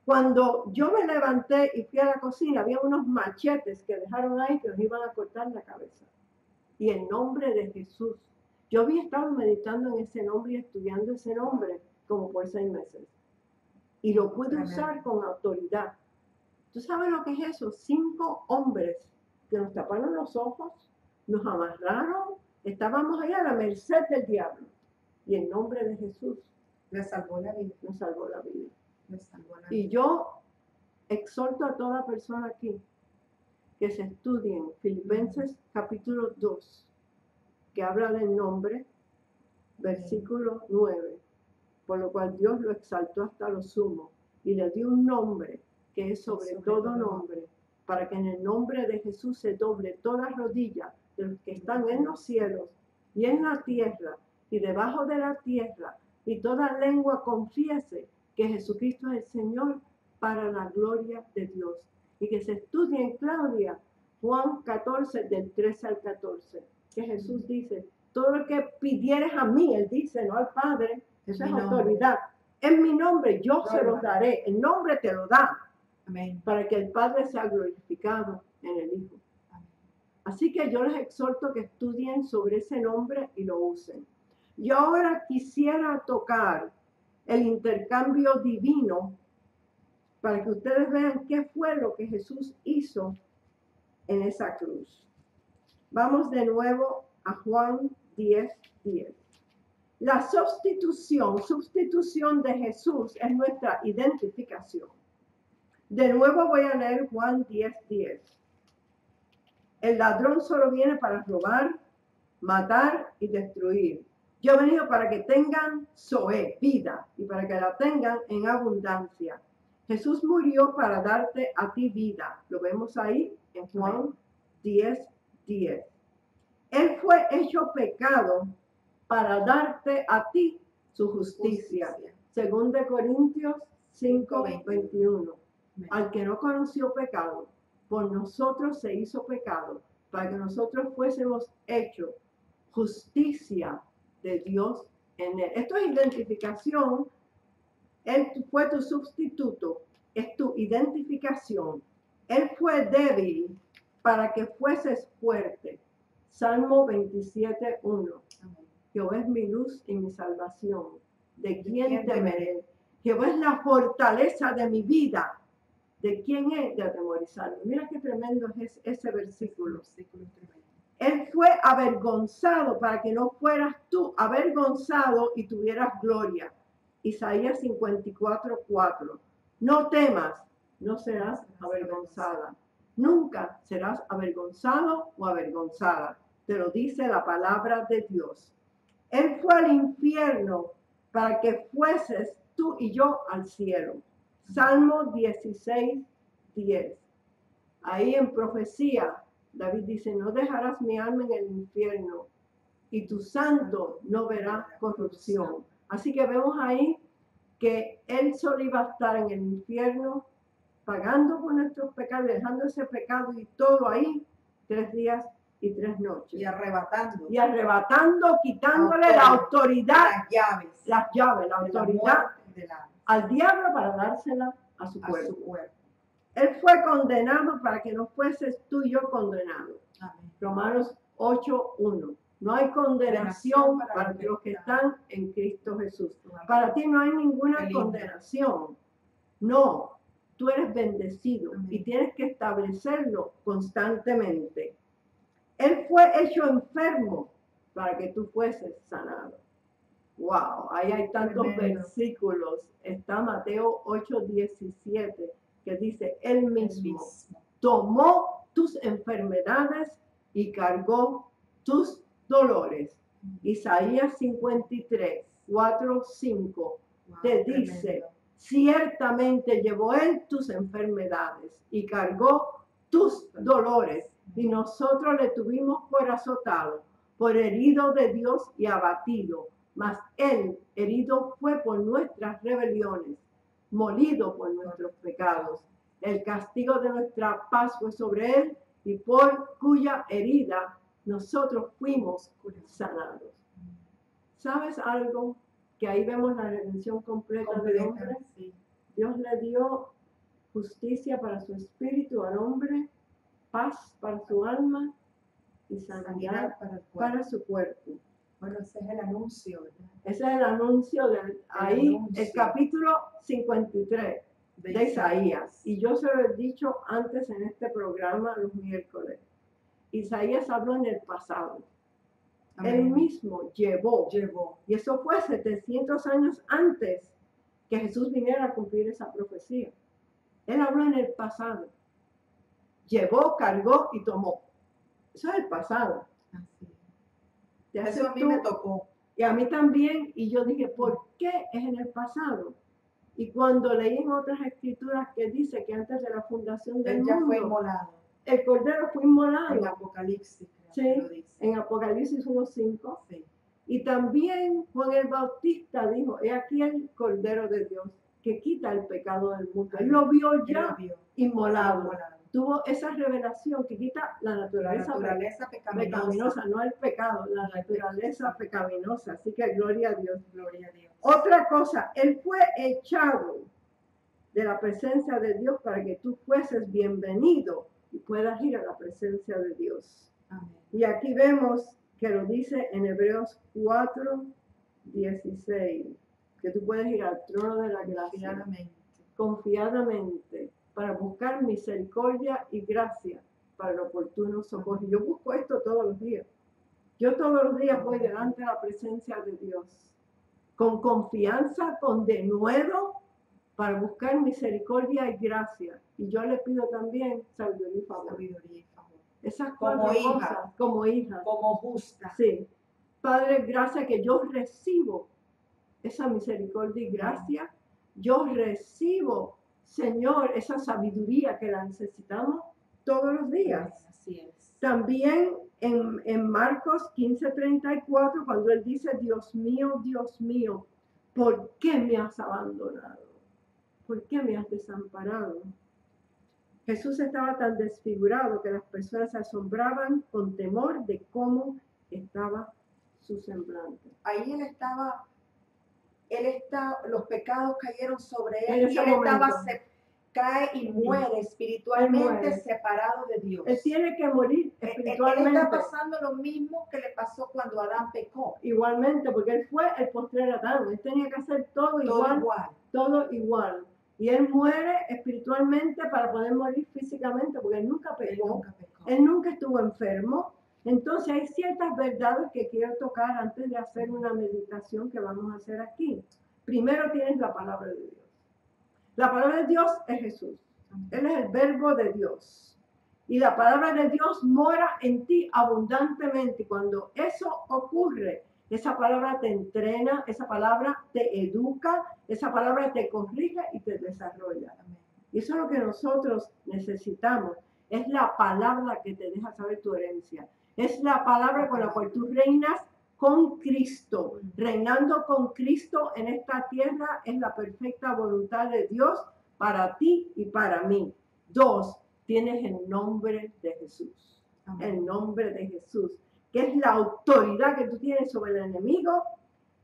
Cuando yo me levanté y fui a la cocina, había unos machetes que dejaron ahí que nos iban a cortar la cabeza. Y el nombre de Jesús. Yo había estado meditando en ese nombre y estudiando ese nombre como por 6 meses. Y lo pude usar con autoridad. ¿Tú sabes lo que es eso? 5 hombres que nos taparon los ojos, nos amarraron, estábamos ahí a la merced del diablo. Y el nombre de Jesús nos salvó la vida. Y yo exhorto a toda persona aquí que se estudien Filipenses capítulo 2, que habla del nombre, versículo 9, por lo cual Dios lo exaltó hasta lo sumo y le dio un nombre que es sobre todo nombre, para que en el nombre de Jesús se doble toda rodilla de los que están en los cielos y en la tierra y debajo de la tierra, y toda lengua confiese que Jesucristo es el Señor, para la gloria de Dios. Y que se estudie en Claudia, Juan 14, del 13 al 14, que Jesús dice, todo lo que pidieres a mí, Él dice, no al Padre, eso es autoridad. En mi nombre yo se los daré, el nombre te lo da. Amén. Para que el Padre sea glorificado en el Hijo. Amén. Así que yo les exhorto que estudien sobre ese nombre y lo usen. Yo ahora quisiera tocar el intercambio divino para que ustedes vean qué fue lo que Jesús hizo en esa cruz. Vamos de nuevo a Juan 10:10. La sustitución de Jesús es nuestra identificación. De nuevo voy a leer Juan 10:10. El ladrón solo viene para robar, matar y destruir. Yo he venido para que tengan Zoe, vida, y para que la tengan en abundancia. Jesús murió para darte a ti vida. Lo vemos ahí en Juan 10:10. Él fue hecho pecado para darte a ti su justicia. Según de Corintios 5:21. Al que no conoció pecado, por nosotros se hizo pecado, para que nosotros fuésemos hechos justicia de Dios en él. Esto es identificación. Él fue tu sustituto, es tu identificación. Él fue débil para que fueses fuerte. Salmo 27:1. Jehová es mi luz y mi salvación. ¿De quién temeré? Jehová es la fortaleza de mi vida. ¿De quién es de atemorizarme? Mira qué tremendo es ese versículo. Él fue avergonzado para que no fueras tú avergonzado y tuvieras gloria. Isaías 54:4. No temas, no serás avergonzada. Nunca serás avergonzado o avergonzada. Te lo dice la palabra de Dios. Él fue al infierno para que fueses tú y yo al cielo. Salmo 16:10. Ahí en profecía, David dice, no dejarás mi alma en el infierno y tu santo no verá corrupción. Así que vemos ahí que él solo iba a estar en el infierno pagando por nuestros pecados, dejando ese pecado y todo ahí 3 días y 3 noches. Y arrebatando. Y arrebatando, quitándole la autoridad, las llaves, la autoridad al diablo para dársela a su cuerpo. Él fue condenado para que no fueses tú y yo condenados. Romanos 8:1. No hay condenación para los que están en Cristo Jesús. Para ti no hay ninguna condenación. No, tú eres bendecido y tienes que establecerlo constantemente. Él fue hecho enfermo para que tú fueses sanado. Wow, ahí hay tantos versículos. Está Mateo 8:17 que dice, él mismo tomó tus enfermedades y cargó tus dolores. Isaías 53:4-5 te dice, ciertamente llevó él tus enfermedades y cargó tus dolores, y nosotros le tuvimos por azotado, por herido de Dios y abatido, mas él herido fue por nuestras rebeliones, molido por nuestros pecados. El castigo de nuestra paz fue sobre él, y por cuya herida nosotros fuimos sanados. ¿Sabes algo? Que ahí vemos la redención completa del hombre. Sí. Dios le dio justicia para su espíritu al hombre, paz para su alma y sanidad para su cuerpo. Bueno, ese es el anuncio, ¿verdad? Ese es el anuncio de ahí, el capítulo 53 de Isaías. Y yo se lo he dicho antes en este programa los miércoles. Isaías habló en el pasado. Amén. Él mismo llevó. Y eso fue 700 años antes que Jesús viniera a cumplir esa profecía. Él habló en el pasado. Llevó, cargó y tomó. Eso es el pasado. Así. Eso a mí me tocó. Y a mí también. Y yo dije, ¿por qué es en el pasado? Y cuando leí en otras escrituras que dice que antes de la fundación del mundo, fue inmolado. El cordero fue inmolado. En Apocalipsis. Sí, lo dice. en Apocalipsis 1:5. Sí. Y también Juan el Bautista dijo, he aquí el Cordero de Dios que quita el pecado del mundo. Él lo vio ya inmolado. Tuvo esa revelación que quita la naturaleza pecaminosa, no el pecado, la naturaleza pecaminosa. Así que gloria a Dios. Gloria a Dios. Otra cosa, él fue echado de la presencia de Dios para que tú fueses bienvenido y puedas ir a la presencia de Dios. Amén. Y aquí vemos que lo dice en Hebreos 4:16, que tú puedes ir al trono de la gracia confiadamente para buscar misericordia y gracia para el oportuno socorro. Yo busco esto todos los días. Yo todos los días voy delante de la presencia de Dios con confianza, con denuedo, para buscar misericordia y gracia. Y yo le pido también sabiduría y favor. Esas cuatro cosas, como hija. Como justa. Sí. Padre, gracias que yo recibo esa misericordia y gracia. Yo recibo, Señor, esa sabiduría que la necesitamos todos los días. Así es. También en Marcos 15:34, cuando él dice, Dios mío, ¿por qué me has abandonado? ¿Por qué me has desamparado? Jesús estaba tan desfigurado que las personas se asombraban con temor de cómo estaba su semblante. Ahí él estaba, los pecados cayeron sobre En él y ese él estaba, momento. cae y muere espiritualmente, Él muere. separado de Dios. Él tiene que morir Él espiritualmente. está pasando lo mismo que le pasó cuando Adán pecó. Igualmente, porque él fue el postrer Adán. Él tenía que hacer todo igual. Y él muere espiritualmente para poder morir físicamente, porque él nunca pecó. Él nunca estuvo enfermo. Entonces hay ciertas verdades que quiero tocar antes de hacer una meditación que vamos a hacer aquí. Primero tienes la palabra de Dios. La palabra de Dios es Jesús. Él es el verbo de Dios. Y la palabra de Dios mora en ti abundantemente. Y cuando eso ocurre, esa palabra te entrena, esa palabra te educa, esa palabra te corrige y te desarrolla. Y eso es lo que nosotros necesitamos. Es la palabra que te deja saber tu herencia. Es la palabra con la cual tú reinas con Cristo. Reinando con Cristo en esta tierra es la perfecta voluntad de Dios para ti y para mí. 2, tienes el nombre de Jesús. Amén. El nombre de Jesús, que es la autoridad que tú tienes sobre el enemigo.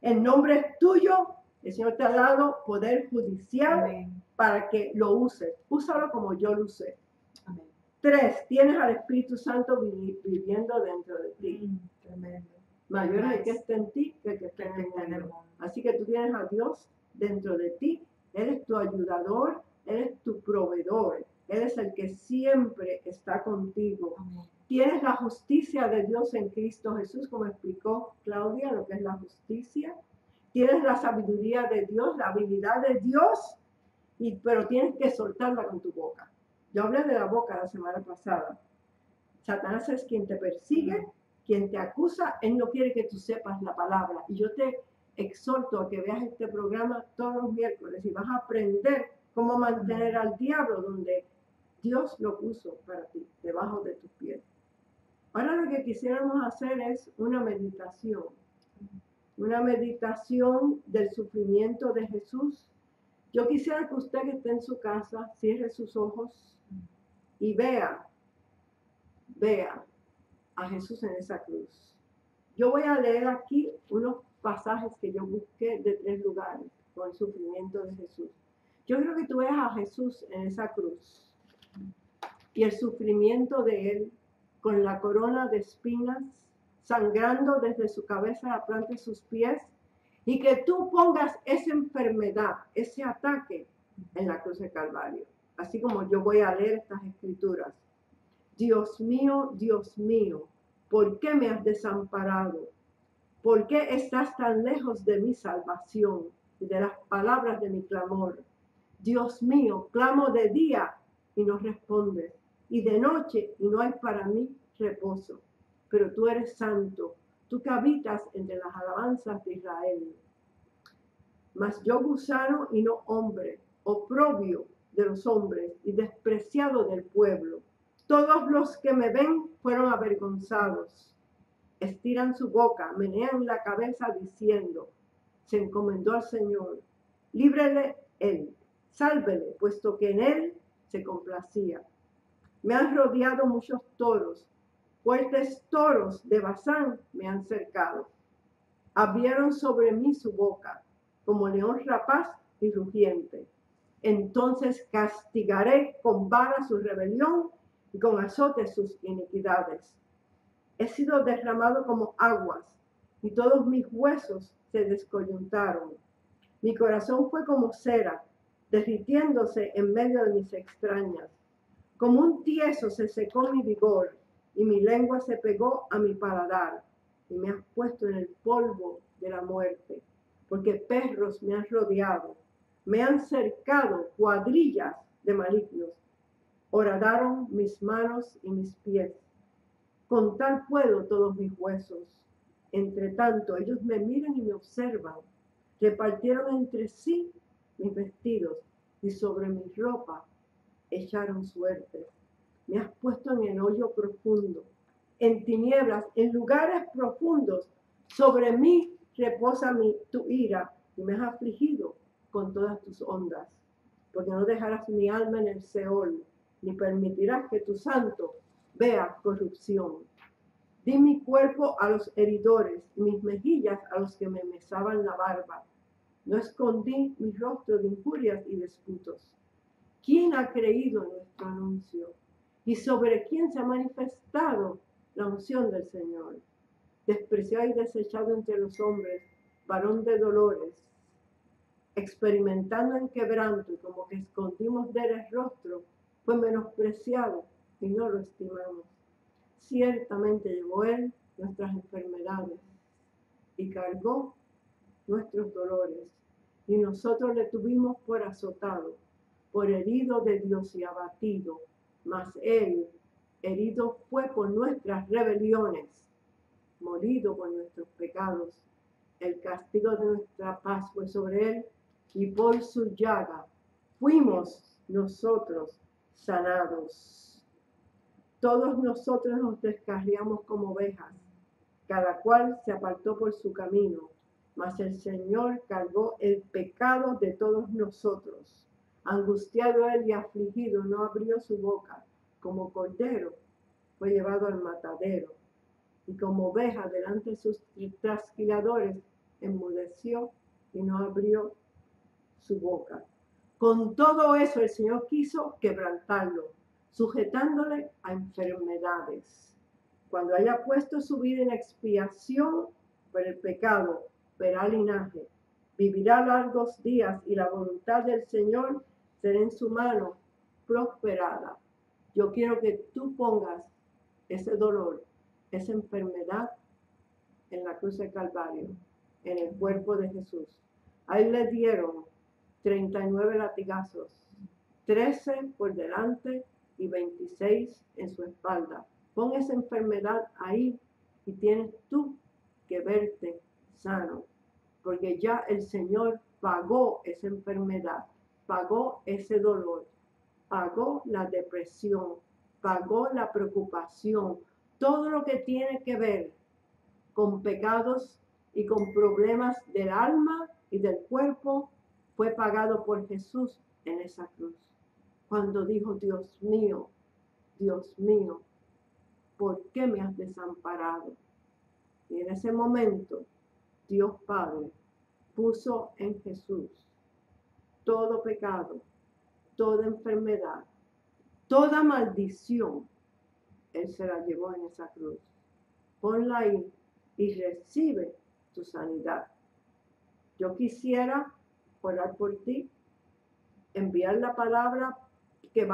El nombre es tuyo. El Señor te ha dado poder judicial. Amén. Para que lo uses. Úsalo como yo lo usé. Amén. 3, tienes al Espíritu Santo viviendo dentro de ti. Tremendo. Mayor es el que está en ti que el que está en el mundo. Así que tú tienes a Dios dentro de ti. Él es tu ayudador, Él es tu proveedor. Él es el que siempre está contigo. Amén. Tienes la justicia de Dios en Cristo Jesús, como explicó Claudia, lo que es la justicia. Tienes la sabiduría de Dios, la habilidad de Dios, pero tienes que soltarla con tu boca. Yo hablé de la boca la semana pasada. Satanás es quien te persigue, quien te acusa. Él no quiere que tú sepas la palabra. Y yo te exhorto a que veas este programa todos los miércoles y vas a aprender cómo mantener al diablo donde Dios lo puso para ti, debajo de tus pies. Ahora lo que quisiéramos hacer es una meditación del sufrimiento de Jesús. Yo quisiera que usted que esté en su casa cierre sus ojos y vea a Jesús en esa cruz. Yo voy a leer aquí unos pasajes que yo busqué de 3 lugares con el sufrimiento de Jesús. Yo creo que tú veas a Jesús en esa cruz y el sufrimiento de él con la corona de espinas sangrando desde su cabeza a la planta de sus pies, y que tú pongas esa enfermedad, ese ataque en la cruz de Calvario. Así como yo voy a leer estas escrituras. Dios mío, ¿por qué me has desamparado? ¿Por qué estás tan lejos de mi salvación y de las palabras de mi clamor? Dios mío, clamo de día y no respondes, y de noche y no hay para mí reposo. Pero tú eres santo, tú que habitas entre las alabanzas de Israel. Mas yo gusano y no hombre, oprobio de los hombres y despreciado del pueblo. Todos los que me ven fueron avergonzados. Estiran su boca, menean la cabeza diciendo, se encomendó al Señor. Líbrele él, sálvele, puesto que en él se complacía. Me han rodeado muchos toros, fuertes toros de Basán me han cercado. Abrieron sobre mí su boca, como león rapaz y rugiente. Entonces castigaré con vara su rebelión y con azote sus iniquidades. He sido derramado como aguas, y todos mis huesos se descoyuntaron. Mi corazón fue como cera, derritiéndose en medio de mis extrañas. Como un tieso se secó mi vigor, y mi lengua se pegó a mi paladar, y me has puesto en el polvo de la muerte, porque perros me han rodeado, me han cercado cuadrillas de malignos, horadaron mis manos y mis pies. Contar puedo todos mis huesos, Entre tanto, ellos me miran y me observan. Repartieron entre sí mis vestidos y sobre mi ropa echaron suerte. Me has puesto en el hoyo profundo, en tinieblas, en lugares profundos. Sobre mí reposa tu ira y me has afligido con todas tus ondas. Porque no dejarás mi alma en el Seol, ni permitirás que tu santo vea corrupción. Di mi cuerpo a los heridores y mis mejillas a los que me mesaban la barba. No escondí mi rostro de injurias y disputos. ¿Quién ha creído en nuestro anuncio? ¿Y sobre quién se ha manifestado la unción del Señor? Despreciado y desechado entre los hombres, varón de dolores, experimentando en quebranto y como que escondimos de él el rostro, fue menospreciado y no lo estimamos. Ciertamente llevó él nuestras enfermedades y cargó nuestros dolores, y nosotros le tuvimos por azotado, por herido de Dios y abatido, mas él herido fue por nuestras rebeliones, molido por nuestros pecados. El castigo de nuestra paz fue sobre él, y por su llaga fuimos nosotros sanados. Todos nosotros nos descarriamos como ovejas, cada cual se apartó por su camino, mas el Señor cargó el pecado de todos nosotros. Angustiado él y afligido, no abrió su boca. Como cordero fue llevado al matadero, y como oveja delante de sus trasquiladores enmudeció y no abrió su boca. Con todo eso el Señor quiso quebrantarlo, sujetándole a enfermedades. Cuando haya puesto su vida en expiación por el pecado, verá linaje, vivirá largos días, y la voluntad del Señor será en su mano prosperada. Yo quiero que tú pongas ese dolor, esa enfermedad en la cruz del Calvario, en el cuerpo de Jesús. Ahí le dieron 39 latigazos, 13 por delante y 26 en su espalda. Pon esa enfermedad ahí y tienes tú que verte sano, porque ya el Señor pagó esa enfermedad, pagó ese dolor, pagó la depresión, pagó la preocupación, todo lo que tiene que ver con pecados y con problemas del alma y del cuerpo fue pagado por Jesús en esa cruz. Cuando dijo, Dios mío, ¿por qué me has desamparado? Y en ese momento, Dios Padre puso en Jesús todo pecado, toda enfermedad, toda maldición. Él se la llevó en esa cruz. Ponla ahí y recibe tu sanidad. Yo quisiera orar por ti, enviar la palabra que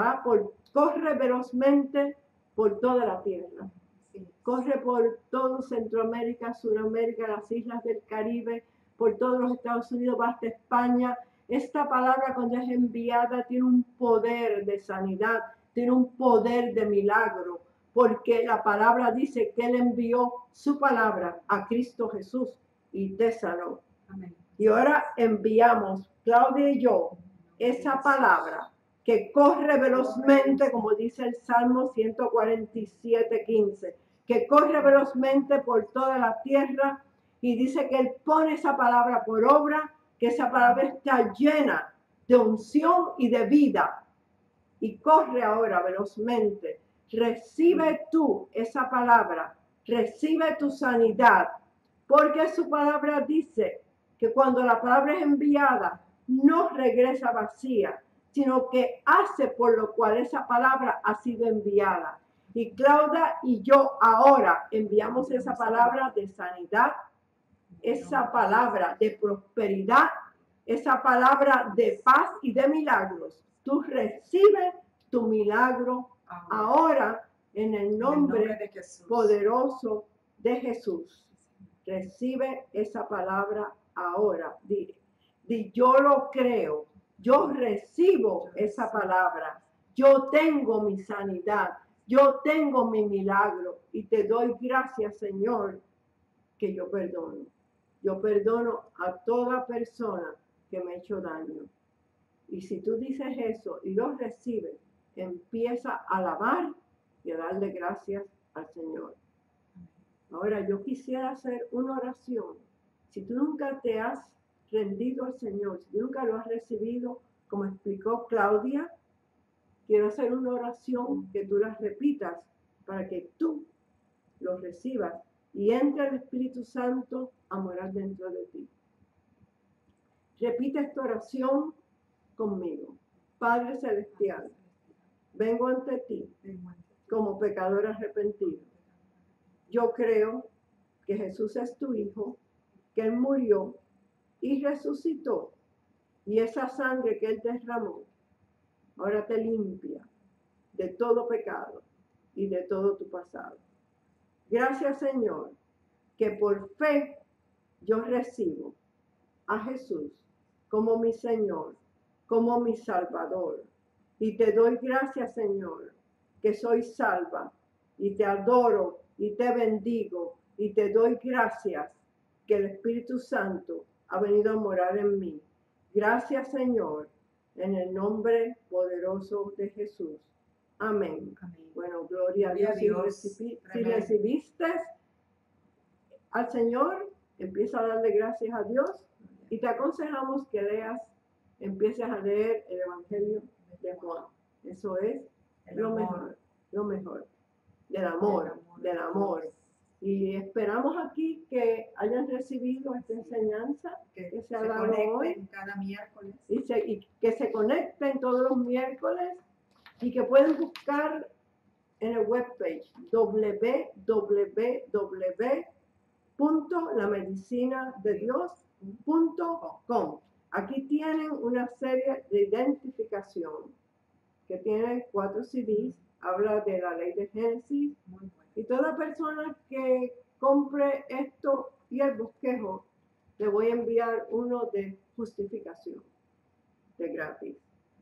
corre velozmente por toda la tierra. Sí. Corre por todo Centroamérica, Sudamérica, las islas del Caribe, por todos los Estados Unidos, va hasta España. Esta palabra, cuando es enviada, tiene un poder de sanidad, tiene un poder de milagro, porque la palabra dice que Él envió su palabra a Cristo Jesús y te sanó. Amén. Y ahora enviamos, Claudia y yo, esa palabra que corre velozmente, como dice el Salmo 147:15, que corre velozmente por toda la tierra, y dice que Él pone esa palabra por obra, que esa palabra está llena de unción y de vida, y corre ahora velozmente. Recibe tú esa palabra, recibe tu sanidad, porque su palabra dice que cuando la palabra es enviada, no regresa vacía, sino que hace por lo cual esa palabra ha sido enviada. Y Claudia y yo ahora enviamos esa palabra de sanidad, esa palabra de prosperidad, esa palabra de paz y de milagros. Tú recibes tu milagro ahora en el nombre de poderoso de Jesús. Recibe esa palabra ahora. Di, yo lo creo. Yo recibo esa palabra. Yo tengo mi sanidad. Yo tengo mi milagro. Y te doy gracias, Señor, que yo perdono. Yo perdono a toda persona que me ha hecho daño. Y si tú dices eso y lo recibes, empieza a alabar y a darle gracias al Señor. Ahora yo quisiera hacer una oración. Si tú nunca te has rendido al Señor, si tú nunca lo has recibido, como explicó Claudia, quiero hacer una oración que tú la repitas para que tú lo recibas y entre el Espíritu Santo a morar dentro de ti. Repite esta oración conmigo. Padre Celestial, vengo ante ti como pecador arrepentido. Yo creo que Jesús es tu Hijo, que Él murió y resucitó, y esa sangre que Él derramó ahora te limpia de todo pecado y de todo tu pasado. Gracias, Señor, que por fe yo recibo a Jesús como mi Señor, como mi Salvador. Y te doy gracias, Señor, que soy salva, y te adoro y te bendigo y te doy gracias que el Espíritu Santo ha venido a morar en mí. Gracias, Señor, en el nombre poderoso de Jesús. Amén. Amén. Bueno, gloria a Dios. Si recibiste al Señor, empieza a darle gracias a Dios y te aconsejamos que empieces a leer el Evangelio de Juan. Eso es lo mejor. Del amor. Y esperamos aquí que hayan recibido esta enseñanza que se ha dado hoy. Cada miércoles. Y que se conecten todos los miércoles y que pueden buscar en el webpage www.lamedicinadedios.com. Aquí tienen una serie de identificación que tiene 4 CDs, habla de la ley de Génesis. Y toda persona que compre esto y el bosquejo, le voy a enviar uno de justificación, de gratis,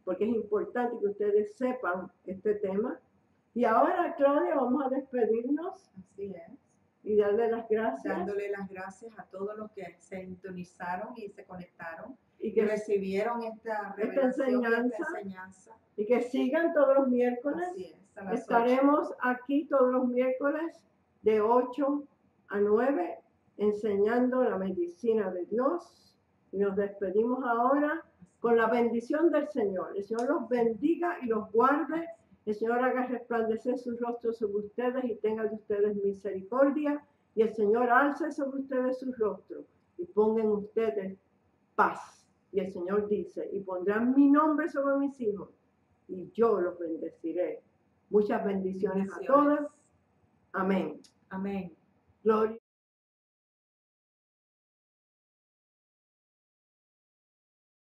porque es importante que ustedes sepan este tema. Y ahora, Claudia, vamos a despedirnos. Así es. Y darle las gracias. Dándole las gracias a todos los que se sintonizaron y se conectaron y que recibieron esta enseñanza. Y que sigan todos los miércoles. Así es, estaremos 8. Aquí todos los miércoles de 8 a 9 enseñando la medicina de Dios. Y nos despedimos ahora con la bendición del Señor. El Señor los bendiga y los guarde. El Señor haga resplandecer su rostro sobre ustedes y tenga de ustedes misericordia. Y el Señor alce sobre ustedes su rostro y ponga en ustedes paz. Y el Señor dice, y pondrán mi nombre sobre mis hijos y yo los bendeciré. Muchas bendiciones a todas. Amén. Amén. Gloria.